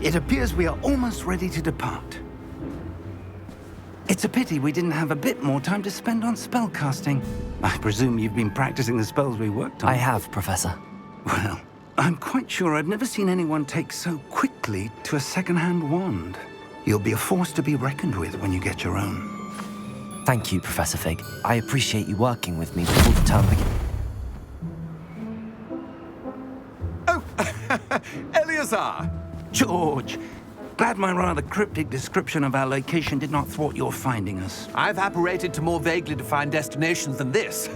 It appears we are almost ready to depart. It's a pity we didn't have a bit more time to spend on spellcasting. I presume you've been practicing the spells we worked on. I have, Professor. Well, I'm quite sure I've never seen anyone take so quickly to a second-hand wand. You'll be a force to be reckoned with when you get your own. Thank you, Professor Fig. I appreciate you working with me before the term begins. Oh, Eleazar! George, glad my rather cryptic description of our location did not thwart your finding us. I've apparated to more vaguely defined destinations than this.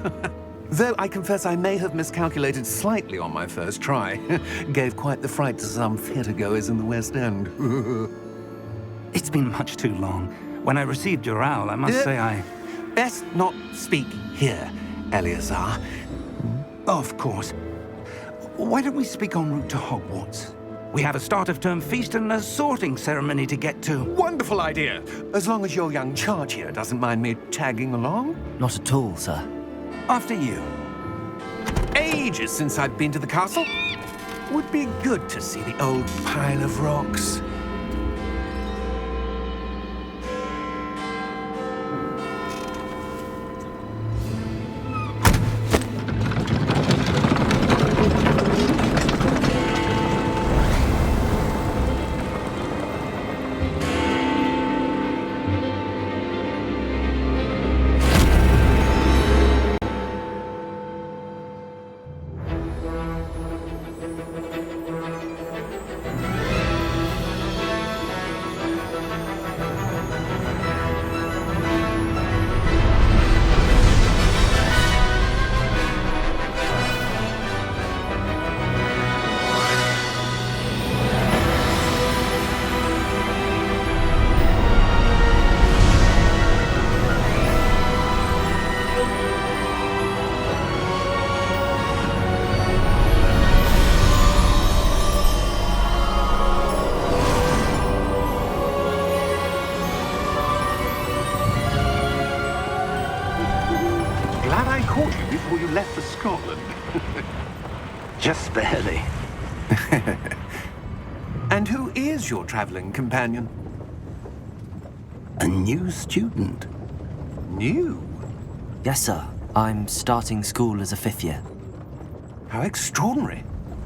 Though I confess I may have miscalculated slightly on my first try. Gave quite the fright to some theatre-goers in the West End. It's been much too long. When I received your owl, I must say I... Best not speak here, Eleazar. Of course. Why don't we speak en route to Hogwarts? We have a start-of-term feast and a sorting ceremony to get to. Wonderful idea! As long as your young charge here doesn't mind me tagging along. Not at all, sir. After you. Ages since I've been to the castle. Would be good to see the old pile of rocks. Before you left for Scotland. Just barely. And who is your traveling companion? A new student. New? Yes, sir. I'm starting school as a 5th year. How extraordinary.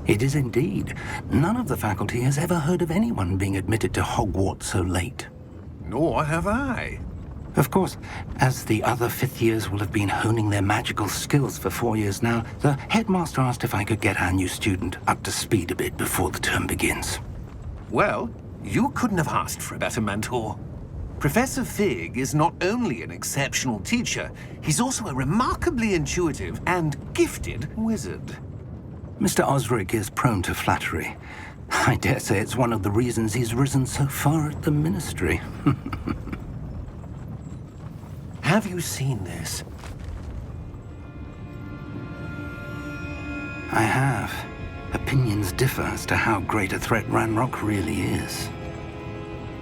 It is indeed. None of the faculty has ever heard of anyone being admitted to Hogwarts so late. Nor have I. Of course, as the other 5th years will have been honing their magical skills for 4 years now, the headmaster asked if I could get our new student up to speed a bit before the term begins. Well, you couldn't have asked for a better mentor. Professor Fig is not only an exceptional teacher, he's also a remarkably intuitive and gifted wizard. Mr. Osric is prone to flattery. I dare say it's one of the reasons he's risen so far at the ministry. Have you seen this? I have. Opinions differ as to how great a threat Ranrock really is.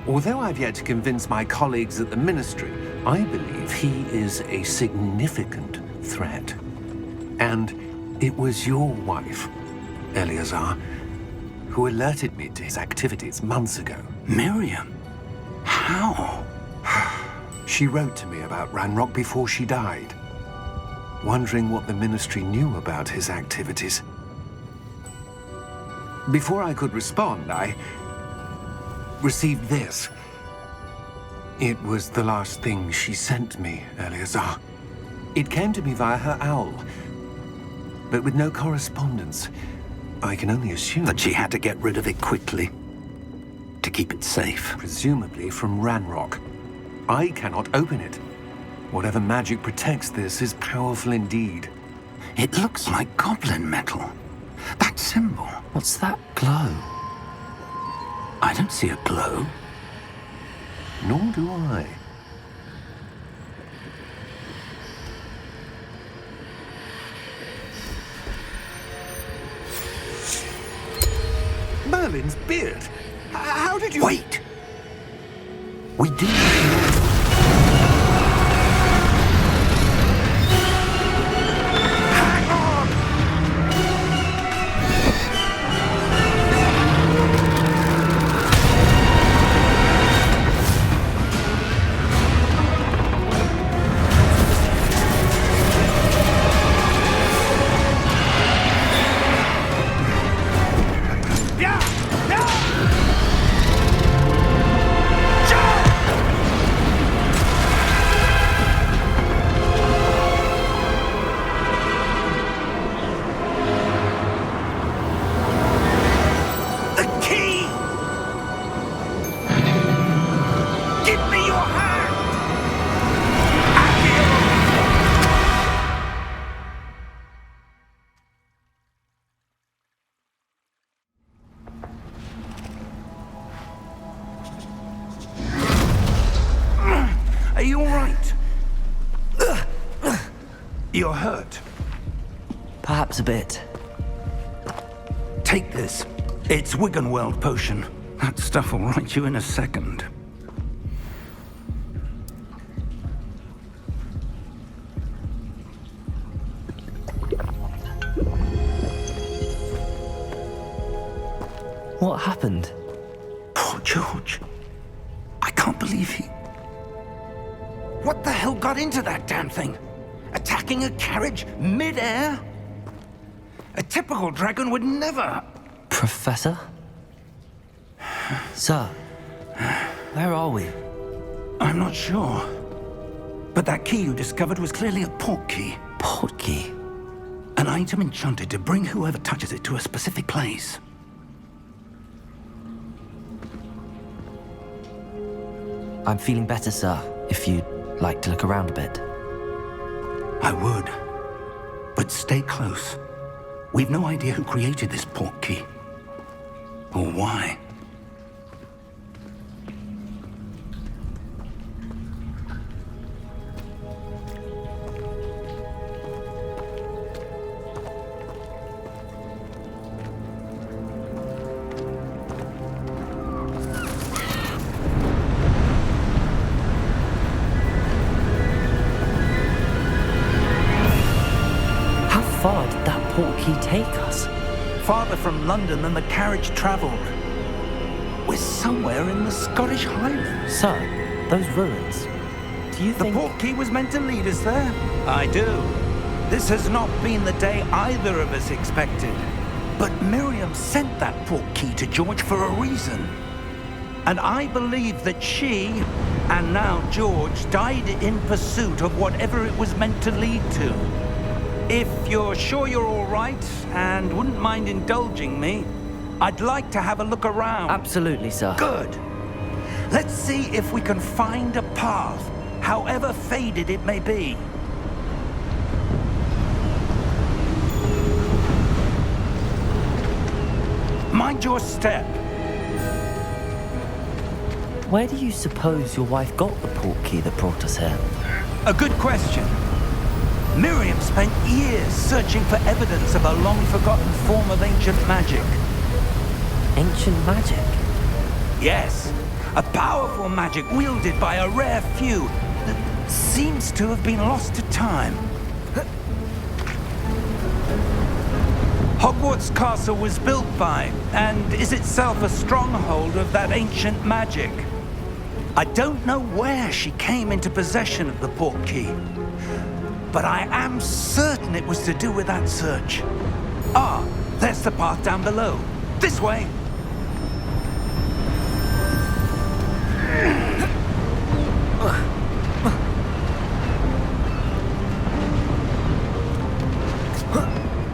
Although I've yet to convince my colleagues at the Ministry, I believe he is a significant threat. And it was your wife, Eleazar, who alerted me to his activities months ago. Miriam? How? She wrote to me about Ranrock before she died, wondering what the Ministry knew about his activities. Before I could respond, I received this. It was the last thing she sent me, Eleazar. It came to me via her owl, but with no correspondence. I can only assume that she had to get rid of it quickly, to keep it safe. Presumably from Ranrock. I cannot open it. Whatever magic protects this is powerful indeed. It looks like goblin metal. That symbol. What's that glow? I don't see a glow. Nor do I. Merlin's beard. How did you... Wait! We do... Hang on! You're hurt. Perhaps a bit. Take this. It's Wiggenweld potion. That stuff will right you in a second. What happened? Poor George. I can't believe he... What the hell got into that damn thing? Attacking a carriage mid-air? A typical dragon would never... Professor? Sir, where are we? I'm not sure. But that key you discovered was clearly a port key. Port key? An item enchanted to bring whoever touches it to a specific place. I'm feeling better, sir, if you'd like to look around a bit. I would. But stay close. We've no idea who created this port key. Or why. How far did that port key take us? Farther from London than the carriage travelled. We're somewhere in the Scottish Highlands. Sir, those ruins. Do you The think... port key was meant to lead us there? I do. This has not been the day either of us expected. But Miriam sent that port key to George for a reason. And I believe that she, and now George, died in pursuit of whatever it was meant to lead to. If you're sure you're all right and wouldn't mind indulging me, I'd like to have a look around. Absolutely, sir. Good. Let's see if we can find a path, however faded it may be. Mind your step. Where do you suppose your wife got the port key that brought us here? A good question. Miriam spent years searching for evidence of a long-forgotten form of ancient magic. Ancient magic? Yes, a powerful magic wielded by a rare few that seems to have been lost to time. Hogwarts Castle was built by, and is itself a stronghold of that ancient magic. I don't know where she came into possession of the port key, but I am certain it was to do with that search. Ah, there's the path down below. This way.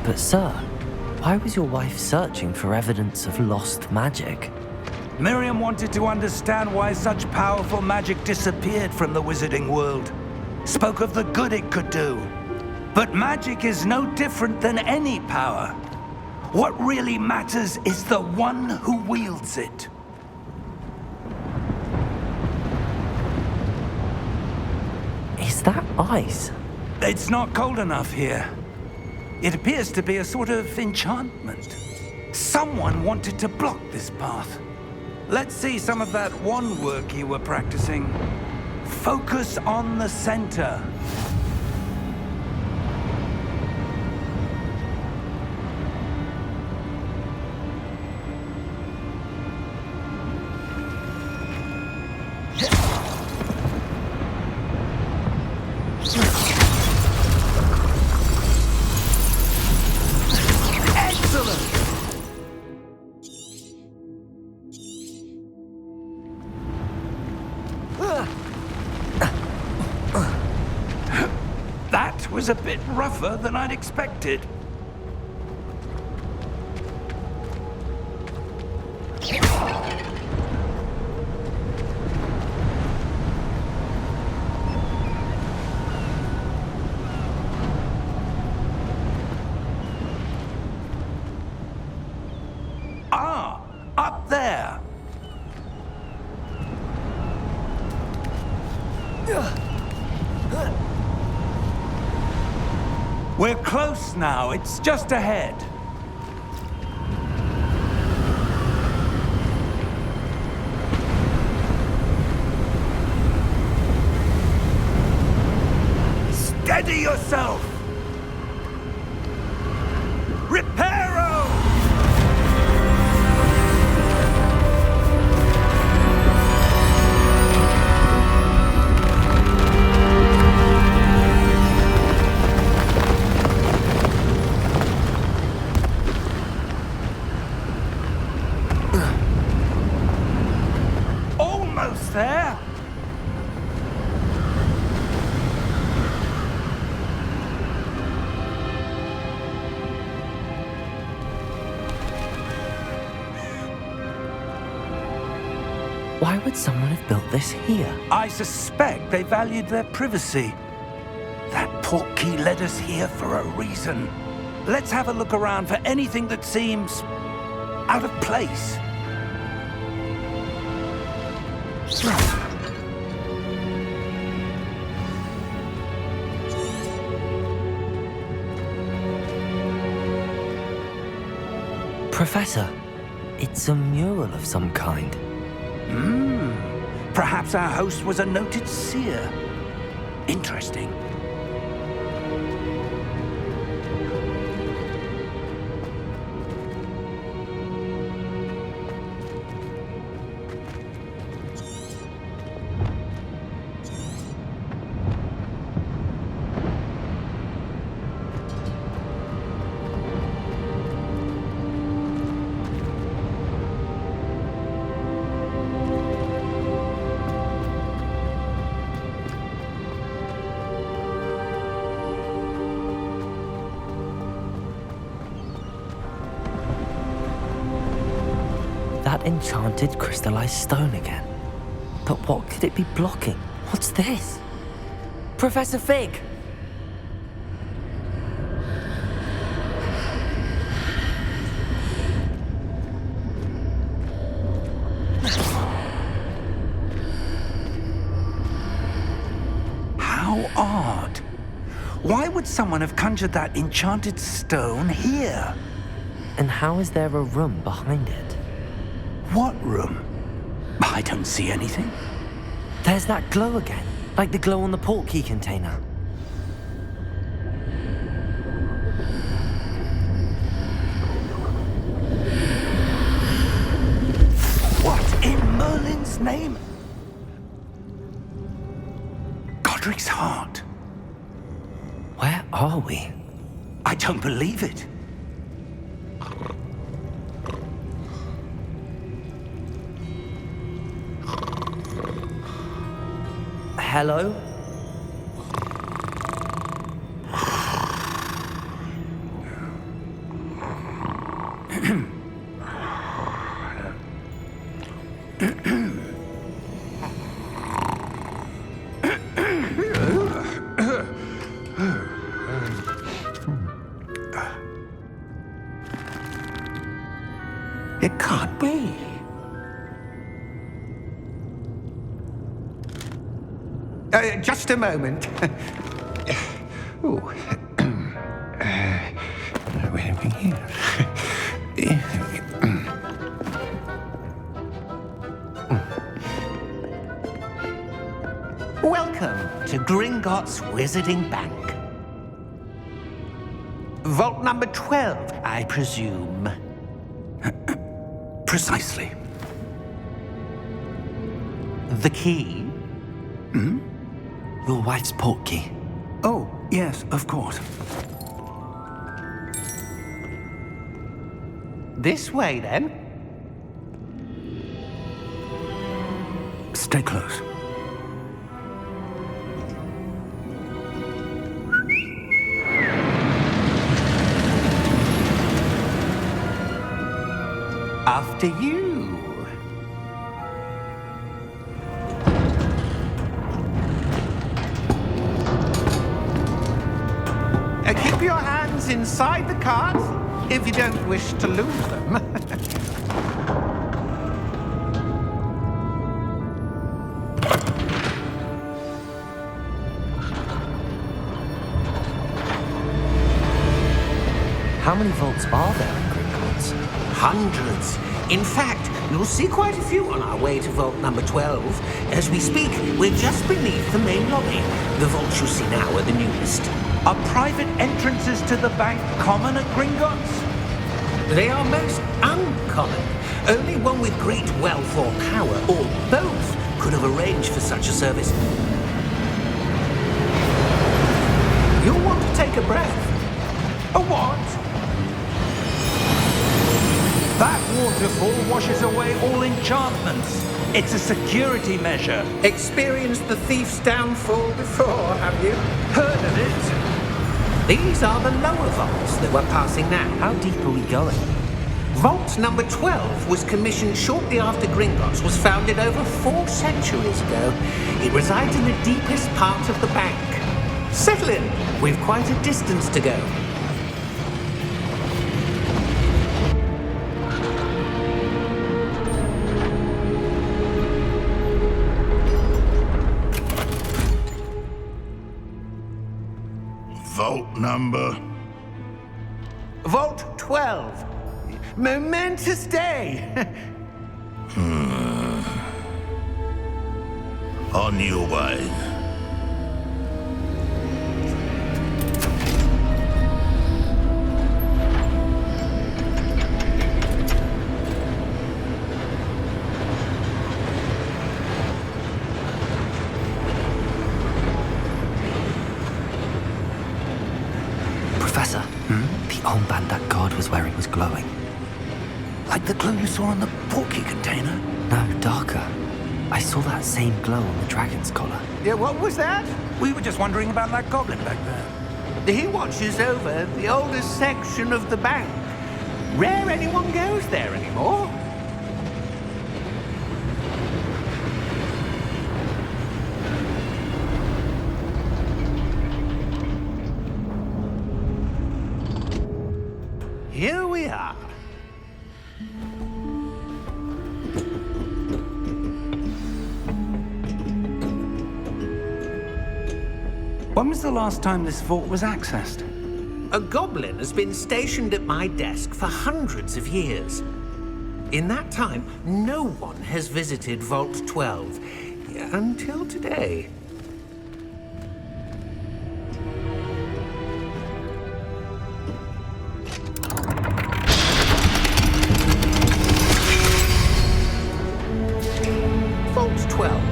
But sir, why was your wife searching for evidence of lost magic? Miriam wanted to understand why such powerful magic disappeared from the wizarding world. Spoke of the good it could do. But magic is no different than any power. What really matters is the one who wields it. Is that ice? It's not cold enough here. It appears to be a sort of enchantment. Someone wanted to block this path. Let's see some of that wand work you were practicing. Focus on the center. That was a bit rougher than I'd expected. Ah, up there. We're close now. It's just ahead. Steady yourself! Reparo! Almost there! Why would someone have built this here? I suspect they valued their privacy. That portkey led us here for a reason. Let's have a look around for anything that seems out of place. Professor, it's a mural of some kind. Perhaps our host was a noted seer. Interesting. That enchanted crystallized stone again. But what could it be blocking? What's this? Professor Fig! How odd. Why would someone have conjured that enchanted stone here? And how is there a room behind it? What room? I don't see anything. There's that glow again, like the glow on the portkey container. What in Merlin's name? Godric's heart. Where are we? I don't believe it. Hello? It can't be. Just a moment. Oh. Where are we here? Welcome to Gringotts Wizarding Bank. Vault number 12, I presume. Precisely. The key? Your wife's portkey. Oh, yes, of course. This way, then. Stay close. After you. Keep your hands inside the cards if you don't wish to lose them. How many vaults are there in Gringotts? Hundreds. In fact, you'll see quite a few on our way to vault number 12. As we speak, we're just beneath the main lobby. The vaults you see now are the newest. Are private entrances to the bank common at Gringotts? They are most uncommon. Only one with great wealth or power, or both, could have arranged for such a service. You'll want to take a breath. A what? That waterfall washes away all enchantments. It's a security measure. Experienced the thief's downfall before, have you? Heard of it? These are the lower vaults that we're passing now. How deep are we going? Vault number 12 was commissioned shortly after Gringotts was founded over 4 centuries ago. It resides in the deepest part of the bank. Settle in. We've quite a distance to go. Vault number? Vault 12. Momentous day. On your way. Professor, the armband that guard was wearing was glowing. Like the glow you saw on the portkey container? No, darker. I saw that same glow on the dragon's collar. Yeah, what was that? We were just wondering about that goblin back there. He watches over the oldest section of the bank. Rare anyone goes there anymore. Here we are. When was the last time this vault was accessed? A goblin has been stationed at my desk for hundreds of years. In that time, no one has visited Vault 12 until today. Vault 12.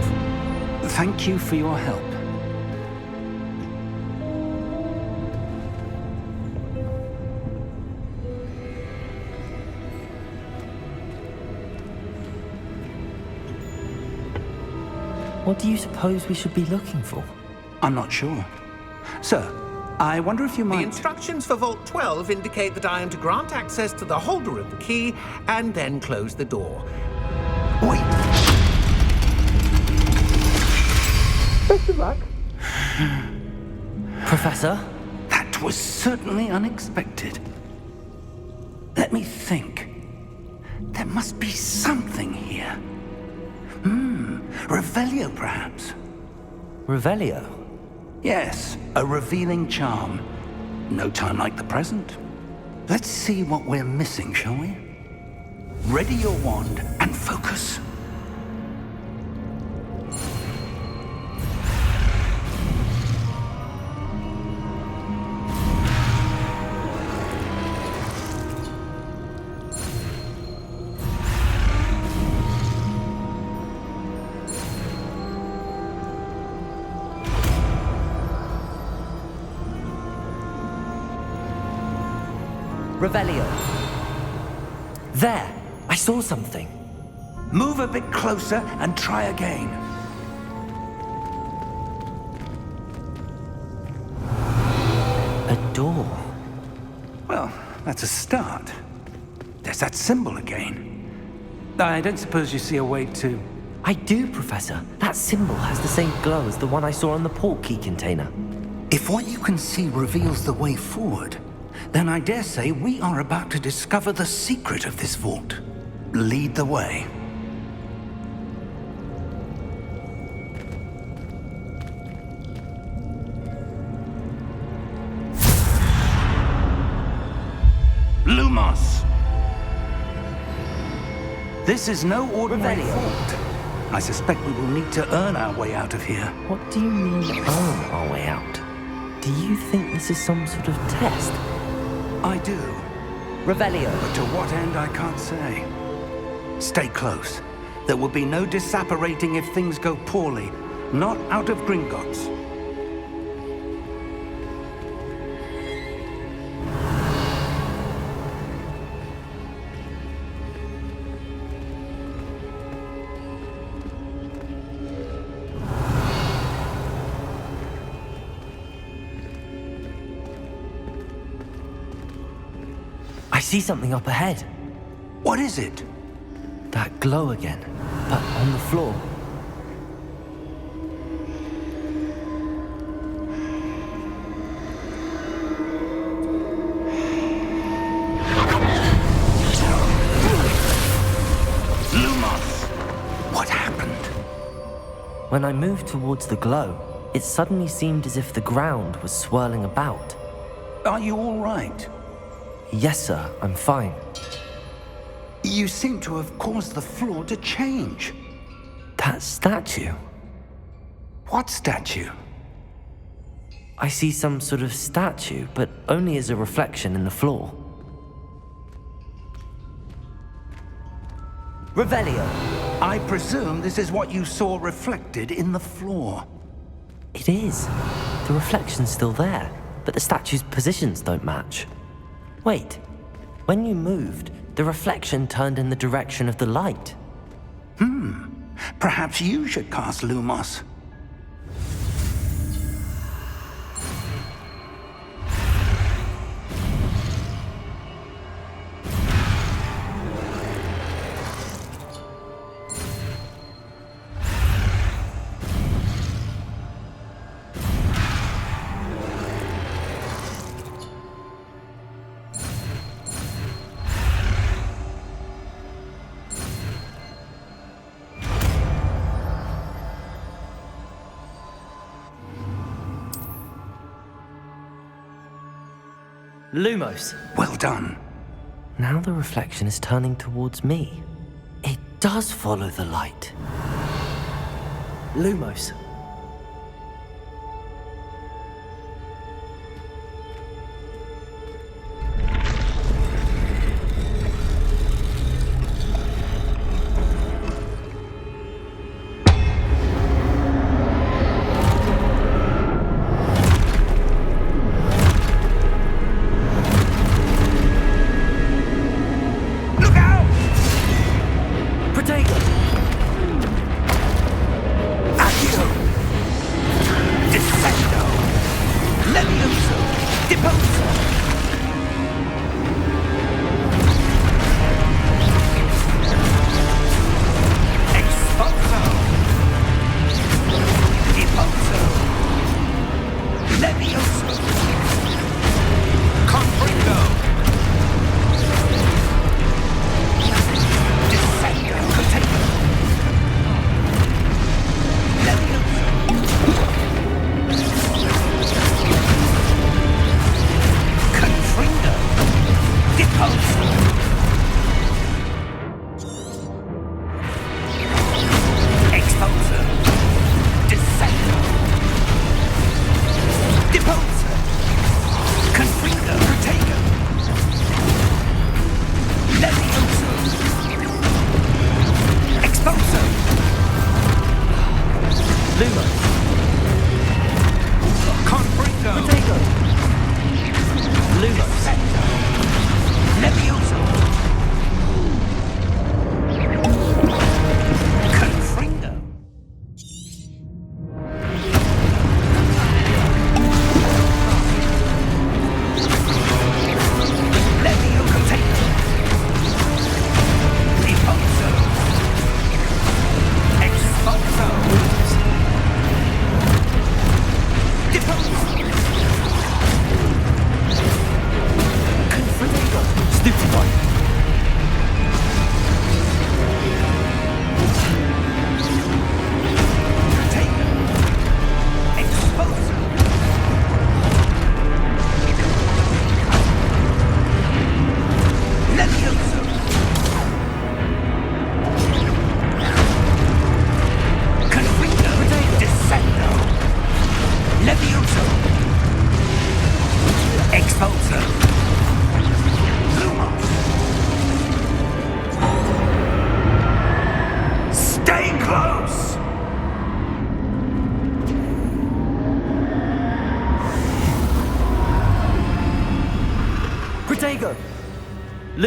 Thank you for your help. What do you suppose we should be looking for? I'm not sure. Sir, I wonder if you The might... instructions for Vault 12 indicate that I am to grant access to the holder of the key and then close the door. Wait! Best of luck. Professor? That was certainly unexpected. Let me think. There must be something here. Revelio, perhaps? Revelio? Yes, a revealing charm. No time like the present. Let's see what we're missing, shall we? Ready your wand and focus. Revelio. There! I saw something. Move a bit closer and try again. A door. Well, that's a start. There's that symbol again. I don't suppose you see a way to... I do, Professor. That symbol has the same glow as the one I saw on the portkey container. If what you can see reveals the way forward, then I dare say we are about to discover the secret of this vault. Lead the way. Lumos! This is no ordinary Revelio. vault. I suspect we will need to earn our way out of here. What do you mean, earn our way out? Do you think this is some sort of test? I do, Revelio. but to what end I can't say. Stay close. There will be no disapparating if things go poorly. Not out of Gringotts. I see something up ahead. What is it? That glow again, but on the floor. Lumos! What happened? When I moved towards the glow, it suddenly seemed as if the ground was swirling about. Are you all right? Yes, sir, I'm fine. You seem to have caused the floor to change. That statue. What statue? I see some sort of statue, but only as a reflection in the floor. Revelio. I presume this is what you saw reflected in the floor. It is. The reflection's still there, but the statue's positions don't match. Wait. When you moved, the reflection turned in the direction of the light. Perhaps you should cast Lumos. Lumos. Well done. Now the reflection is turning towards me. It does follow the light. Lumos. Look out! Protego! Accio!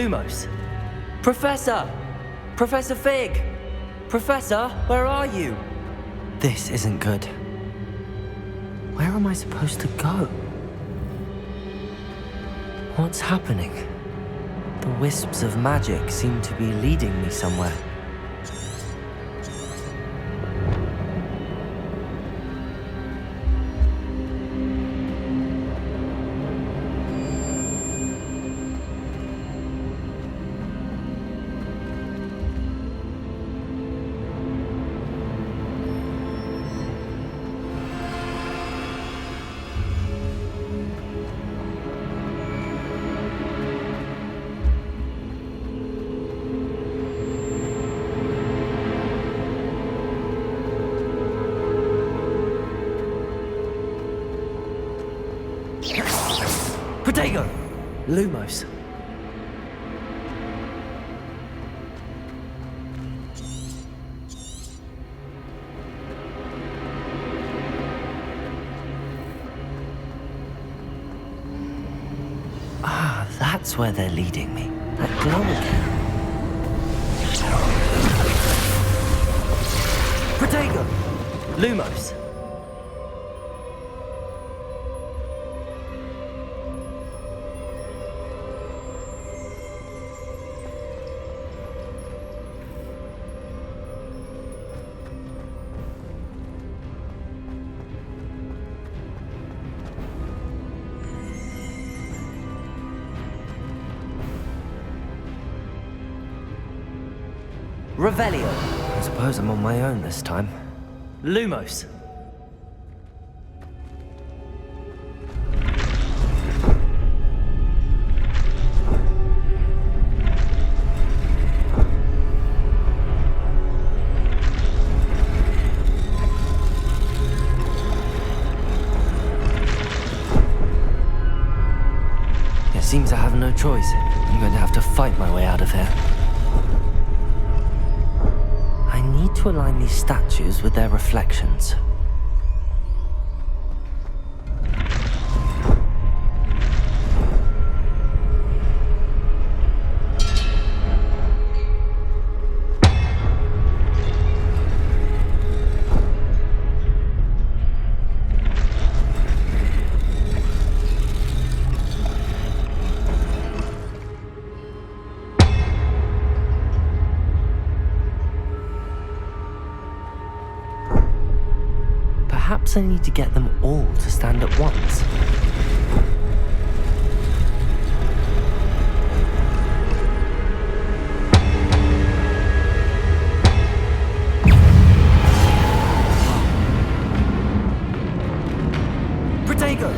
Lumos! Professor! Professor Fig! Professor, where are you? This isn't good. Where am I supposed to go? What's happening? The wisps of magic seem to be leading me somewhere. Protego! Lumos. Ah, that's where they're leading me. That glow again. Protego! Lumos. Revelio. I suppose I'm on my own this time. Lumos. It seems I have no choice. I'm going to have to fight my way out of here. To align these statues with their reflections. Perhaps I need to get them all to stand at once. Protego!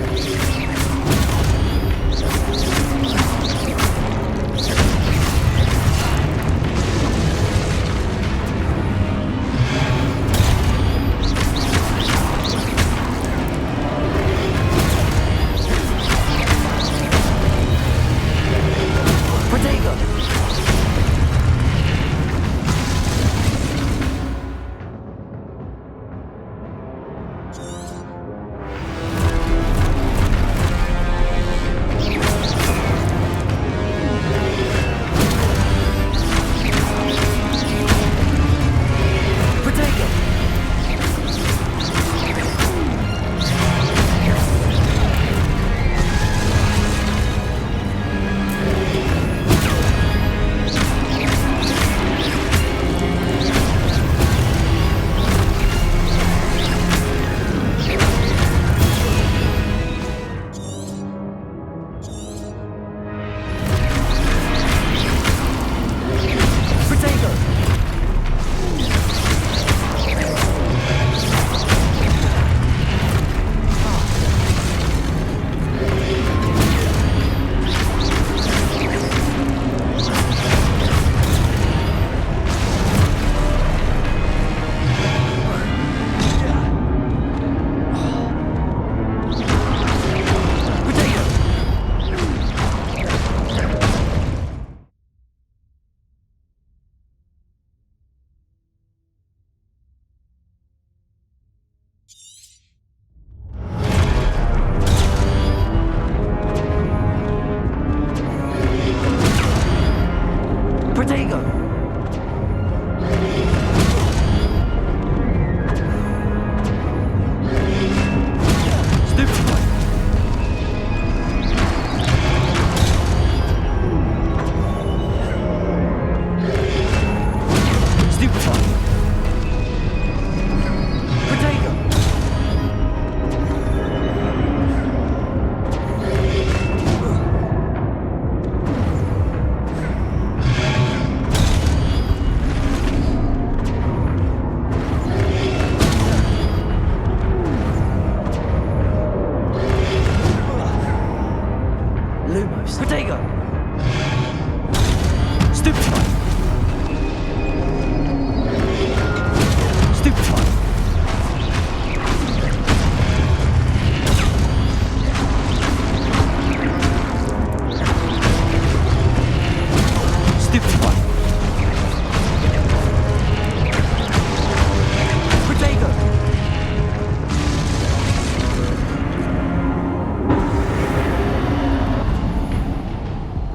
Protego! Stupefy! Stupefy! Protego! Lumos. Protego! Stupefy! Stupefy! Stupefy! Protego!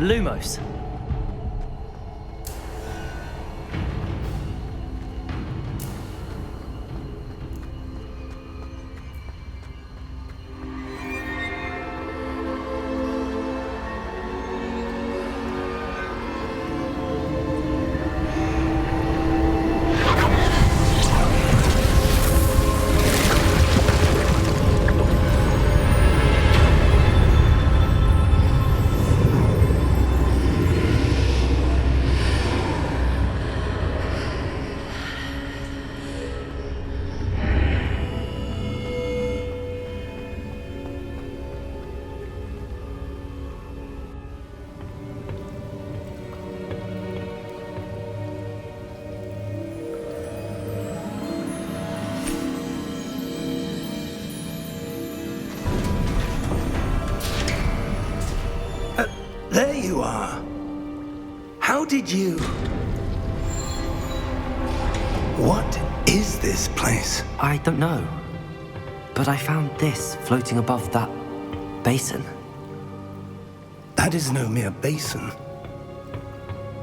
Lumos. There you are. How did you... What is this place? I don't know. But I found this floating above that basin. That is no mere basin.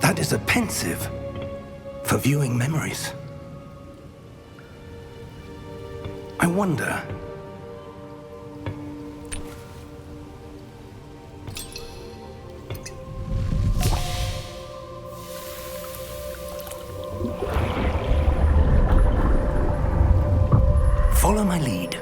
That is a pensive for viewing memories. I wonder... Follow my lead.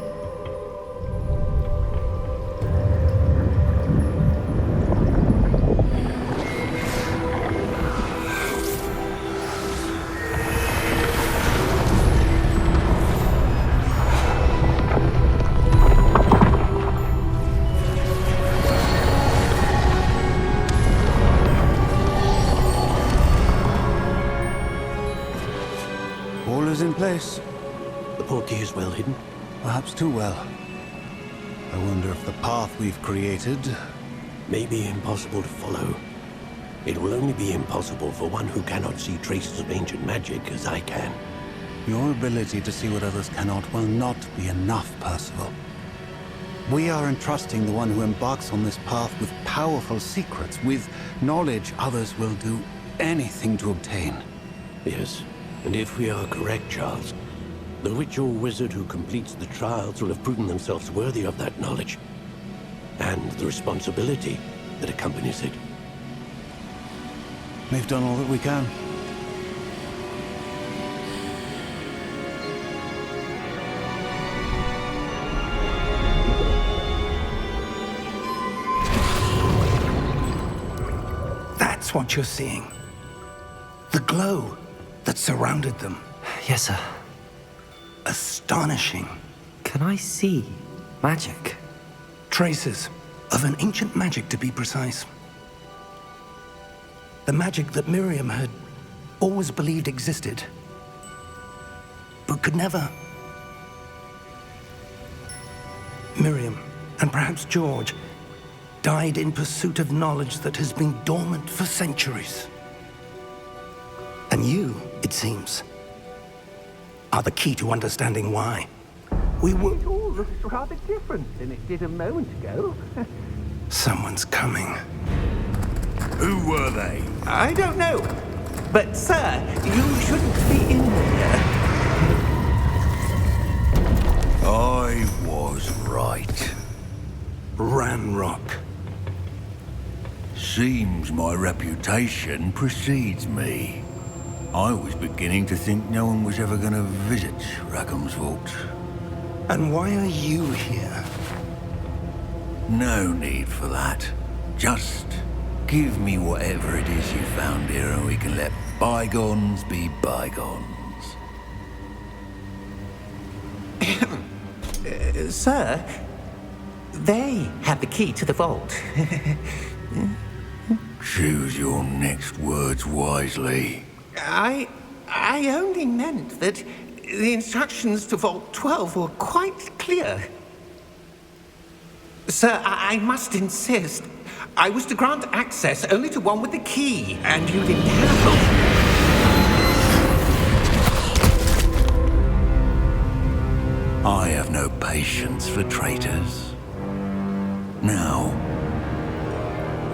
All is in place. The portkey is well hidden. Perhaps too well. I wonder if the path we've created... May be impossible to follow. It will only be impossible for one who cannot see traces of ancient magic as I can. Your ability to see what others cannot will not be enough, Percival. We are entrusting the one who embarks on this path with powerful secrets, with knowledge others will do anything to obtain. Yes, and if we are correct, Charles, the witch or wizard who completes the trials will have proven themselves worthy of that knowledge, and the responsibility that accompanies it. We've done all that we can. That's what you're seeing. The glow that surrounded them. Yes, sir. Astonishing. Can I see magic? Traces of an ancient magic, to be precise. The magic that Miriam had always believed existed, but could never. Miriam, and perhaps George, died in pursuit of knowledge that has been dormant for centuries. And you, it seems, are the key to understanding why. We were... It all looks rather different than it did a moment ago. Someone's coming. Who were they? I don't know. But, sir, you shouldn't be in here. I was right. Ranrock. Seems my reputation precedes me. I was beginning to think no one was ever going to visit Rackham's vault. And why are you here? No need for that. Just give me whatever it is you found here and we can let bygones be bygones. Sir, they have the key to the vault. Choose your next words wisely. I only meant that the instructions to Vault 12 were quite clear. Sir, I must insist. I was to grant access only to one with the key, and you didn't have I have no patience for traitors. Now,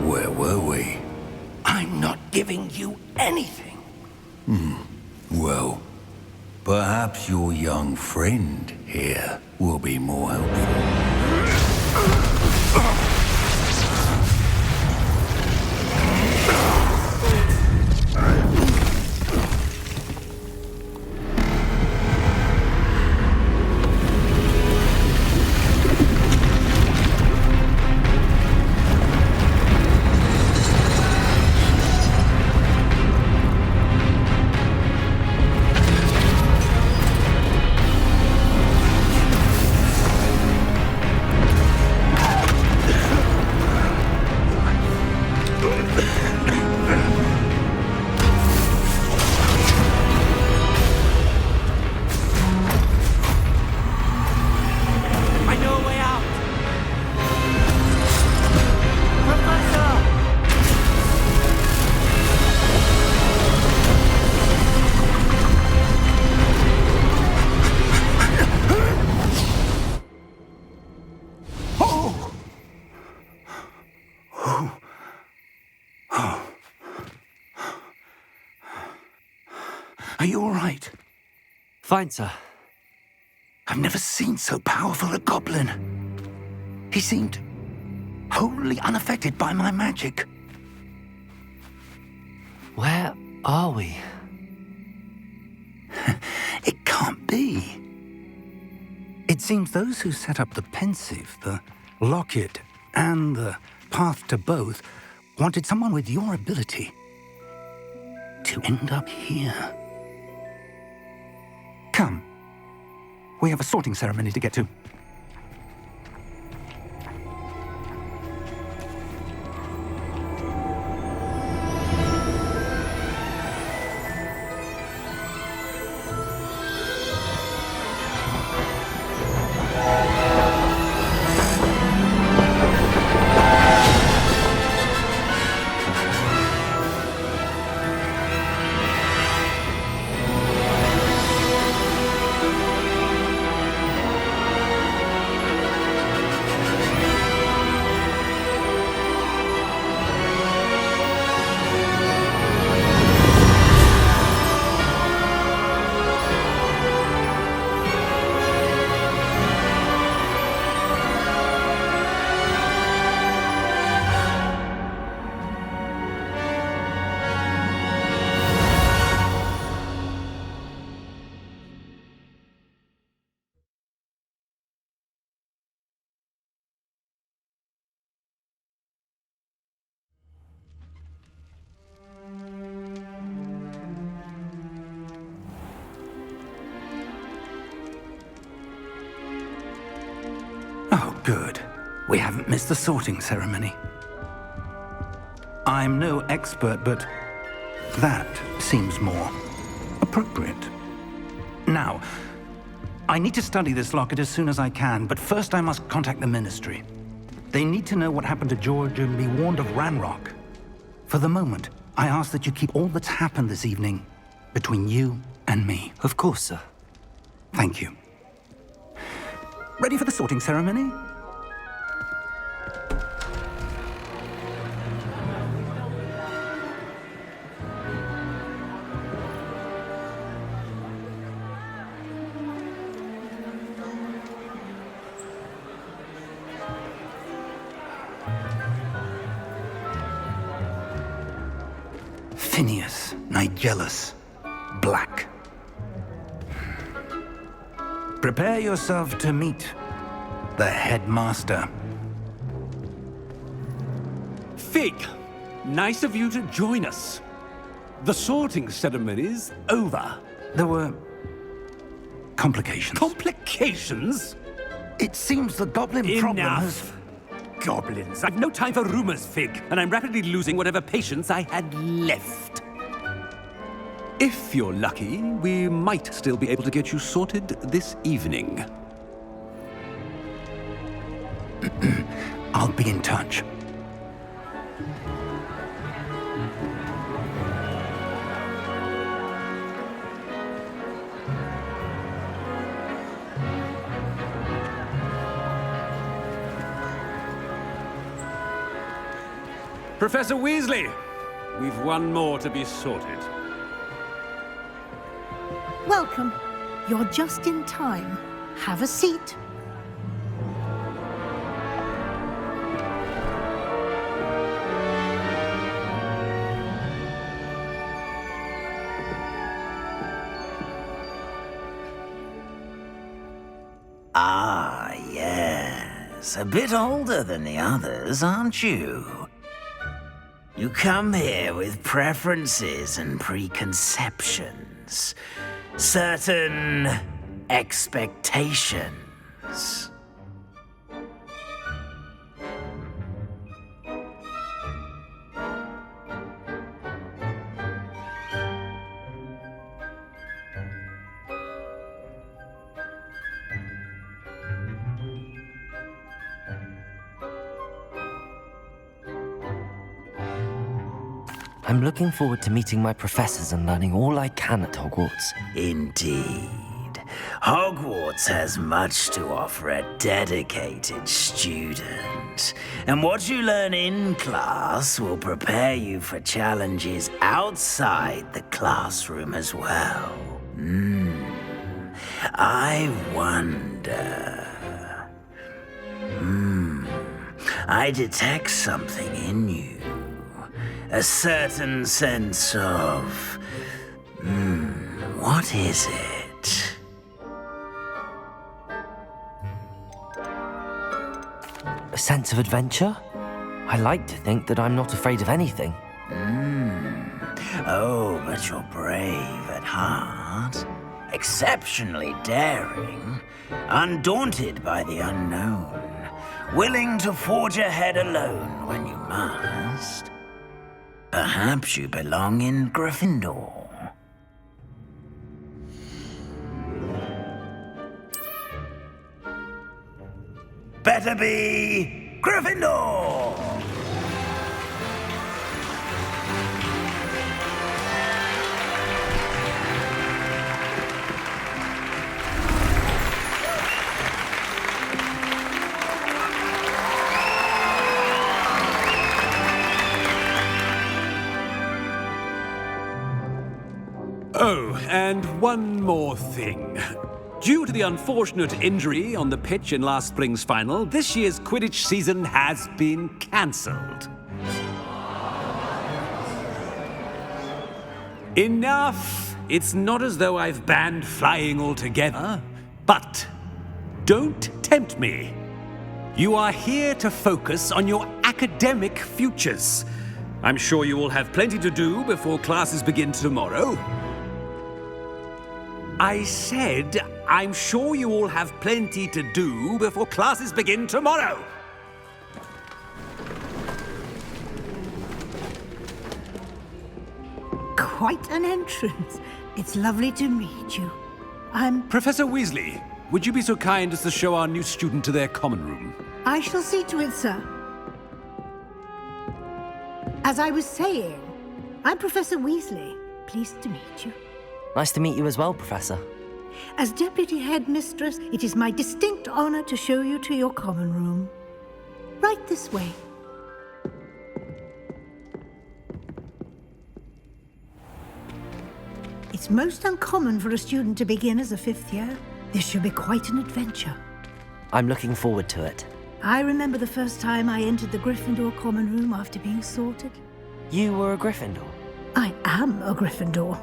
where were we? I'm not giving you anything. Well, perhaps your young friend here will be more helpful. Are you all right? Fine, sir. I've never seen so powerful a goblin. He seemed wholly unaffected by my magic. Where are we? It can't be. It seems those who set up the pensive, the locket, and the path to both wanted someone with your ability to end up here. Come. We have a sorting ceremony to get to. Oh, good. We haven't missed the sorting ceremony. I'm no expert, but that seems more appropriate. Now, I need to study this locket as soon as I can, but first I must contact the Ministry. They need to know what happened to George and be warned of Ranrock. For the moment, I ask that you keep all that's happened this evening between you and me. Of course, sir. Thank you. Ready for the sorting ceremony? Tinius, Nigellus, Black. Prepare yourself to meet the headmaster. Fig, nice of you to join us. The sorting ceremony's over. There were complications. Complications? It seems the goblin problem has... Enough! Goblins. I've no time for rumors, Fig, and I'm rapidly losing whatever patience I had left. If you're lucky, we might still be able to get you sorted this evening. I'll be in touch. Professor Weasley, we've one more to be sorted. Welcome. You're just in time. Have a seat. Ah, yes. A bit older than the others, aren't you? You come here with preferences and preconceptions. Certain expectations. I'm looking forward to meeting my professors and learning all I can at Hogwarts. Indeed. Hogwarts has much to offer a dedicated student. And what you learn in class will prepare you for challenges outside the classroom as well. I wonder... I detect something in you. A certain sense of... what is it? A sense of adventure? I like to think that I'm not afraid of anything. Oh, but you're brave at heart. Exceptionally daring. Undaunted by the unknown. Willing to forge ahead alone when you must. Perhaps you belong in Gryffindor. Better be Gryffindor! Oh, and one more thing. Due to the unfortunate injury on the pitch in last spring's final, this year's Quidditch season has been cancelled. Enough! It's not as though I've banned flying altogether, but don't tempt me. You are here to focus on your academic futures. I'm sure you will have plenty to do before classes begin tomorrow. I said, I'm sure you all have plenty to do before classes begin tomorrow. Quite an entrance. It's lovely to meet you. I'm... Professor Weasley, would you be so kind as to show our new student to their common room? I shall see to it, sir. As I was saying, I'm Professor Weasley. Pleased to meet you. Nice to meet you as well, Professor. As Deputy Headmistress, it is my distinct honor to show you to your common room. Right this way. It's most uncommon for a student to begin as a fifth year. This should be quite an adventure. I'm looking forward to it. I remember the first time I entered the Gryffindor common room after being sorted. You were a Gryffindor? I am a Gryffindor.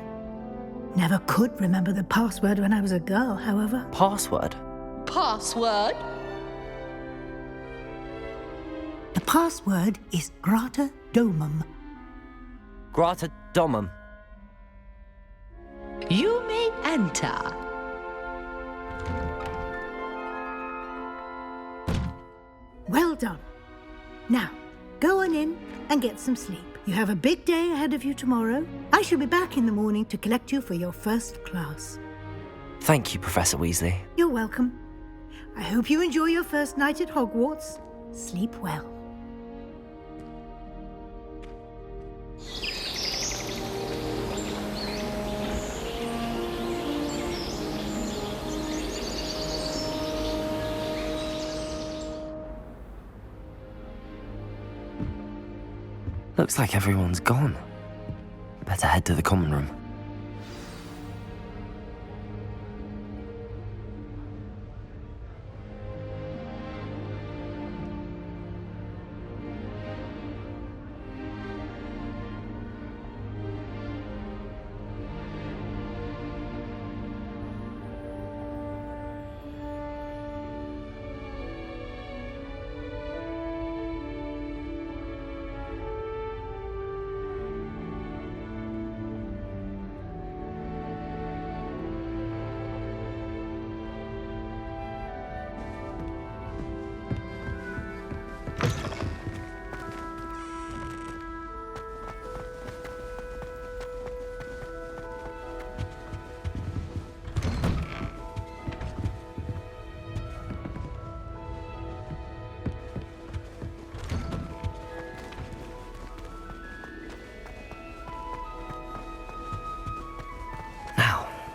Never could remember the password when I was a girl, however. Password? Password? The password is Grata Domum. Grata Domum. You may enter. Well done. Now, go on in and get some sleep. You have a big day ahead of you tomorrow. I shall be back in the morning to collect you for your first class. Thank you, Professor Weasley. You're welcome. I hope you enjoy your first night at Hogwarts. Sleep well. Looks like everyone's gone. Better head to the common room.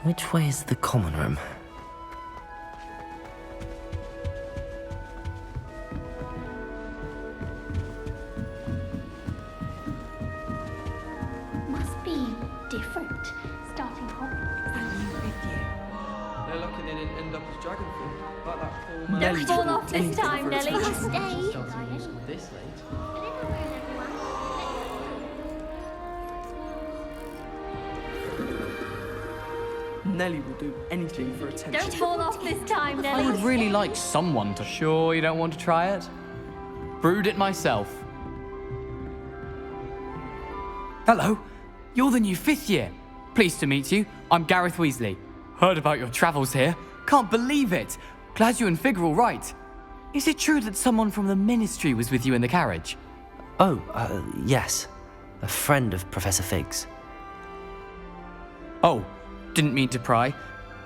Which way is the common room? Must be different, starting Hogwarts. They're lucky they didn't end up as Dragonfield, like that poor man. Don't fall off this time, Nelly. First Stay. Starting school this late. Nelly will do anything for attention. Don't fall off this time, Nelly. I would really like someone to... Sure you don't want to try it? Brewed it myself. Hello, you're the new 5th year. Pleased to meet you. I'm Gareth Weasley. Heard about your travels here. Can't believe it. Glad you and Fig are all right. Is it true that someone from the Ministry was with you in the carriage? Oh, yes. A friend of Professor Fig's. Oh, didn't mean to pry.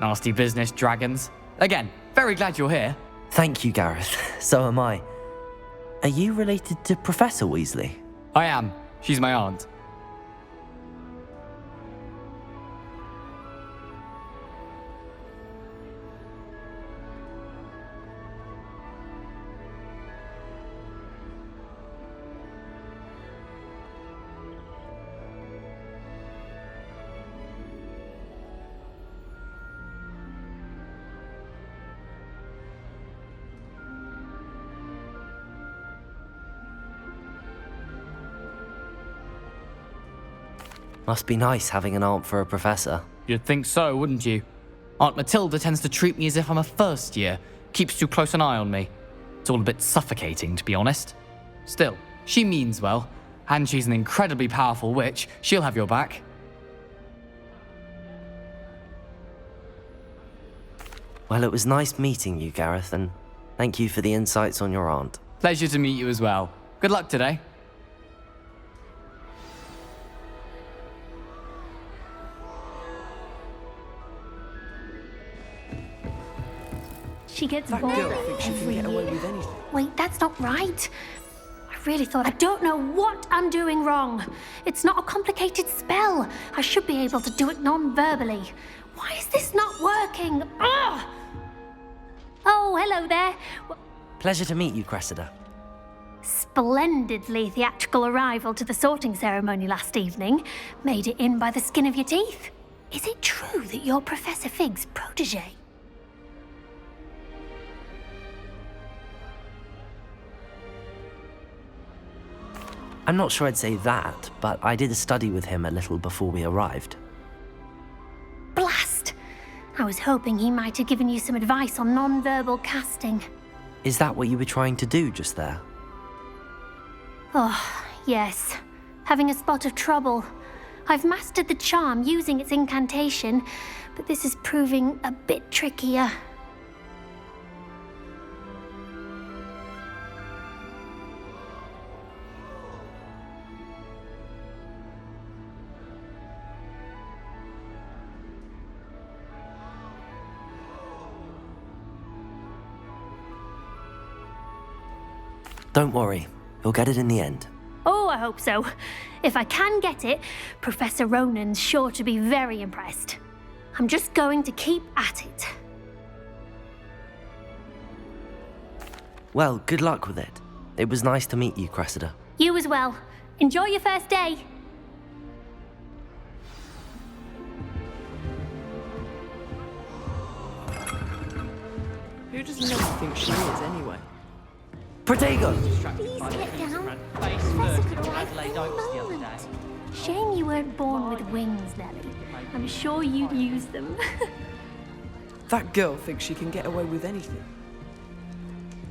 Nasty business, dragons. Again, very glad you're here. Thank you, Gareth. So am I. Are you related to Professor Weasley? I am. She's my aunt. Must be nice having an aunt for a professor. You'd think so, wouldn't you? Aunt Matilda tends to treat me as if I'm a first year. Keeps too close an eye on me. It's all a bit suffocating, to be honest. Still, she means well. And she's an incredibly powerful witch. She'll have your back. Well, it was nice meeting you, Gareth, and thank you for the insights on your aunt. Pleasure to meet you as well. Good luck today. She gets That bored girl thinks she can every get away year. with anything. Wait, that's not right. I really thought I don't know what I'm doing wrong. It's not a complicated spell. I should be able to do it non-verbally. Why is this not working? Ugh! Oh, hello there. Pleasure to meet you, Cressida. Splendidly theatrical arrival to the sorting ceremony last evening. Made it in by the skin of your teeth. Is it true that you're Professor Fig's protege? I'm not sure I'd say that, but I did study with him a little before we arrived. Blast! I was hoping he might have given you some advice on non-verbal casting. Is that what you were trying to do just there? Oh, yes. Having a spot of trouble. I've mastered the charm using its incantation, but this is proving a bit trickier. Don't worry, you'll get it in the end. Oh, I hope so. If I can get it, Professor Ronan's sure to be very impressed. I'm just going to keep at it. Well, good luck with it. It was nice to meet you, Cressida. You as well. Enjoy your first day. Who does Nelly think she is, anyway? Protego! Please get down. Professor could arrive any moment. Shame you weren't born with wings, Nelly. I'm sure you'd use them. That girl thinks she can get away with anything.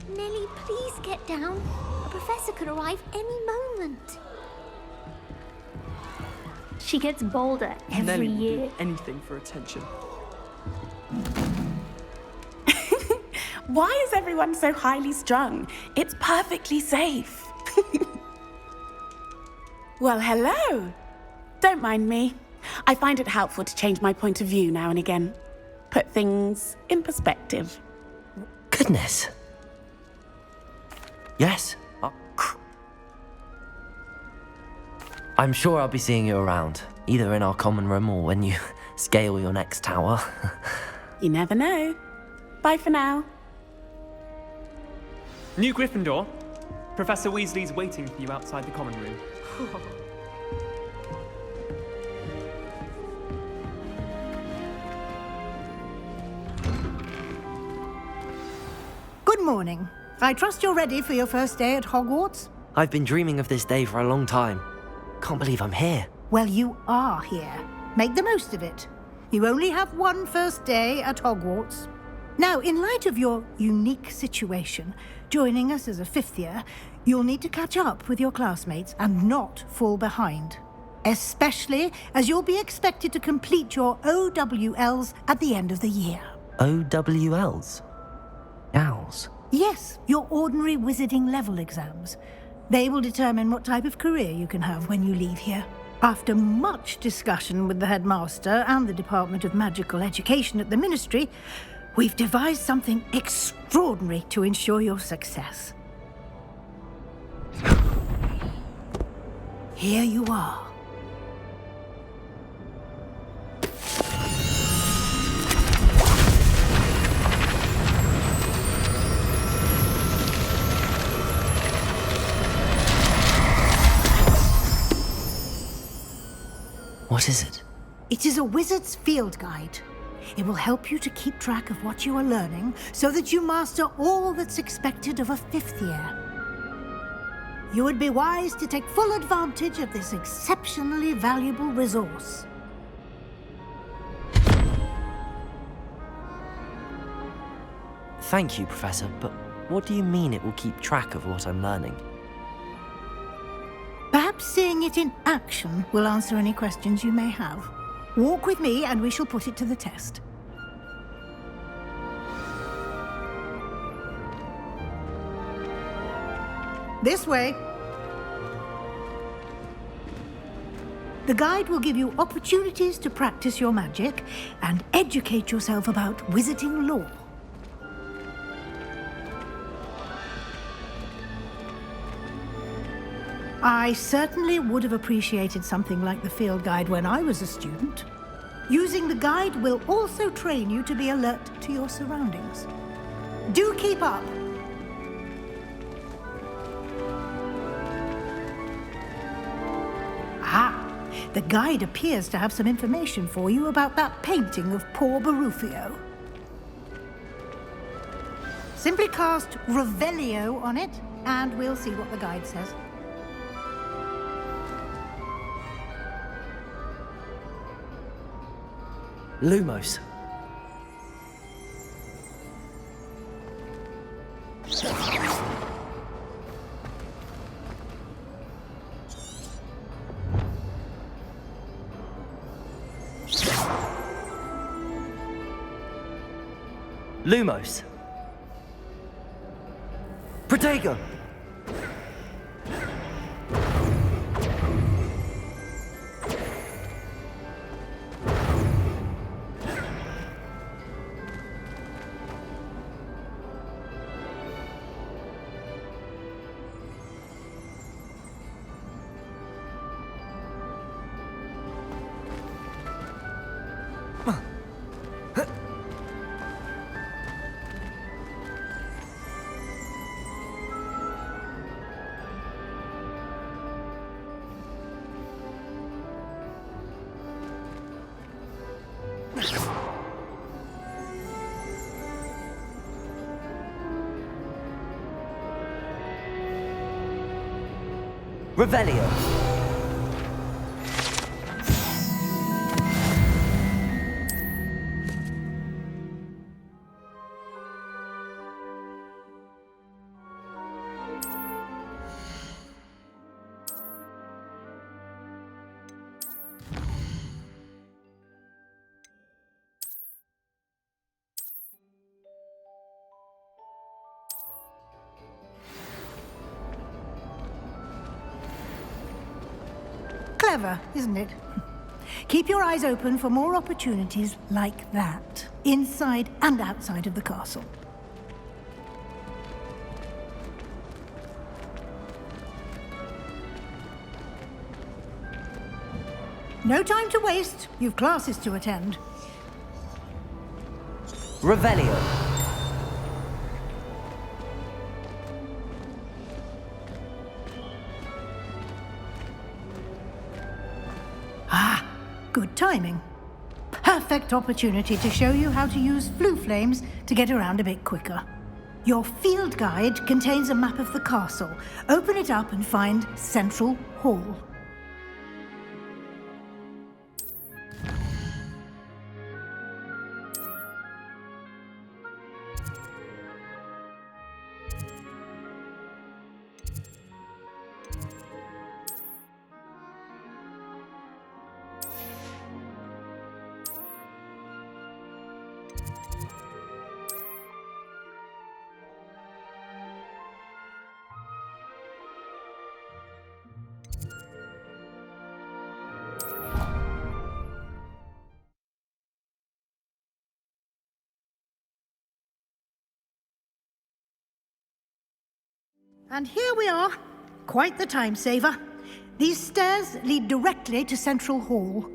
Nelly, please get down. A professor could arrive any moment. She gets bolder every Nelly will year. do anything for attention. Why is everyone so highly strung? It's perfectly safe. Well, hello. Don't mind me. I find it helpful to change my point of view now and again. Put things in perspective. Goodness. Yes. I'm sure I'll be seeing you around, either in our common room or when you scale your next tower. You never know. Bye for now. New Gryffindor, Professor Weasley's waiting for you outside the common room. Good morning. I trust you're ready for your first day at Hogwarts? I've been dreaming of this day for a long time. Can't believe I'm here. Well, you are here. Make the most of it. You only have one first day at Hogwarts. Now, in light of your unique situation, joining us as a fifth year, you'll need to catch up with your classmates and not fall behind. Especially as you'll be expected to complete your OWLs at the end of the year. OWLs? Owls? Yes, your ordinary wizarding level exams. They will determine what type of career you can have when you leave here. After much discussion with the headmaster and the Department of Magical Education at the Ministry, we've devised something extraordinary to ensure your success. Here you are. What is it? It is a wizard's field guide. It will help you to keep track of what you are learning so that you master all that's expected of a fifth year. You would be wise to take full advantage of this exceptionally valuable resource. Thank you, Professor, but what do you mean it will keep track of what I'm learning? Perhaps seeing it in action will answer any questions you may have. Walk with me and we shall put it to the test. This way. The guide will give you opportunities to practice your magic and educate yourself about wizarding lore. I certainly would have appreciated something like the field guide when I was a student. Using the guide will also train you to be alert to your surroundings. Do keep up! Ah, the guide appears to have some information for you about that painting of poor Barufio. Simply cast Revelio on it, and we'll see what the guide says. Lumos. Lumos. Protego. Revelio. Clever, isn't it? Keep your eyes open for more opportunities like that, inside and outside of the castle. No time to waste. You've classes to attend. Revelio. Good timing. Perfect opportunity to show you how to use flue flames to get around a bit quicker. Your field guide contains a map of the castle. Open it up and find Central Hall. And here we are. Quite the time saver. These stairs lead directly to Central Hall.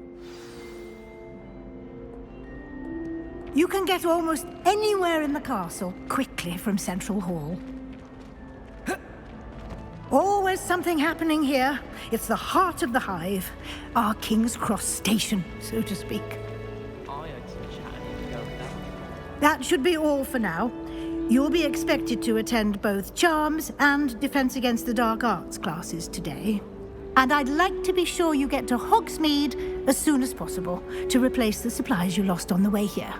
You can get almost anywhere in the castle quickly from Central Hall. Always something happening here. It's the heart of the Hive. Our King's Cross station, so to speak. That should be all for now. You'll be expected to attend both Charms and Defense Against the Dark Arts classes today. And I'd like to be sure you get to Hogsmeade as soon as possible to replace the supplies you lost on the way here.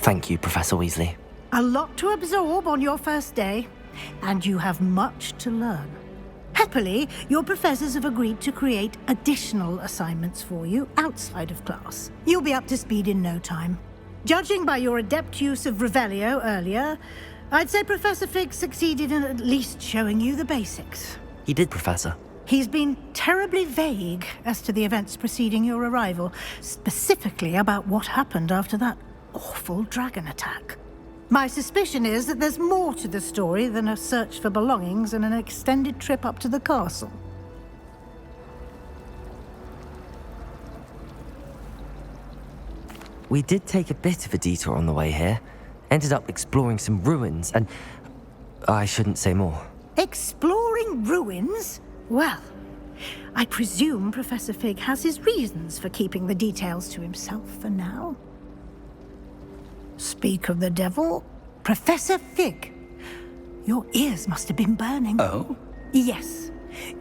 Thank you, Professor Weasley. A lot to absorb on your first day, and you have much to learn. Happily, your professors have agreed to create additional assignments for you outside of class. You'll be up to speed in no time. Judging by your adept use of Revelio earlier, I'd say Professor Fig succeeded in at least showing you the basics. He did, Professor. He's been terribly vague as to the events preceding your arrival, specifically about what happened after that awful dragon attack. My suspicion is that there's more to the story than a search for belongings and an extended trip up to the castle. We did take a bit of a detour on the way here. Ended up exploring some ruins and... I shouldn't say more. Exploring ruins? Well, I presume Professor Fig has his reasons for keeping the details to himself for now. Speak of the devil, Professor Fig. Your ears must have been burning. Oh? Yes.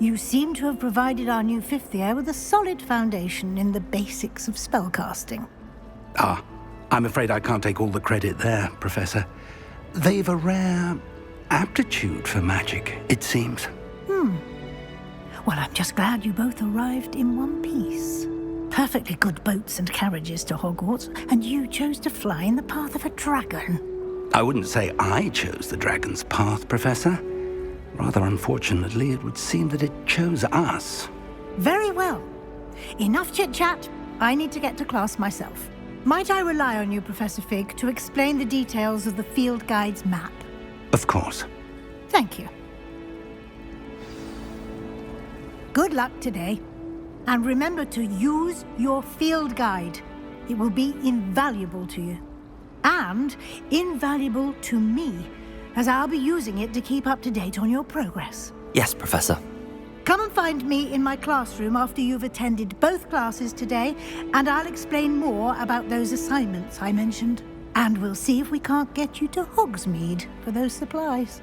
You seem to have provided our new fifth year with a solid foundation in the basics of spellcasting. Ah, I'm afraid I can't take all the credit there, Professor. They've a rare aptitude for magic, it seems. Well, I'm just glad you both arrived in one piece. Perfectly good boats and carriages to Hogwarts, and you chose to fly in the path of a dragon. I wouldn't say I chose the dragon's path, Professor. Rather unfortunately, it would seem that it chose us. Very well. Enough chit-chat. I need to get to class myself. Might I rely on you, Professor Fig, to explain the details of the field guide's map? Of course. Thank you. Good luck today. And remember to use your field guide. It will be invaluable to you. And invaluable to me, as I'll be using it to keep up to date on your progress. Yes, Professor. Come and find me in my classroom after you've attended both classes today, and I'll explain more about those assignments I mentioned. And we'll see if we can't get you to Hogsmeade for those supplies.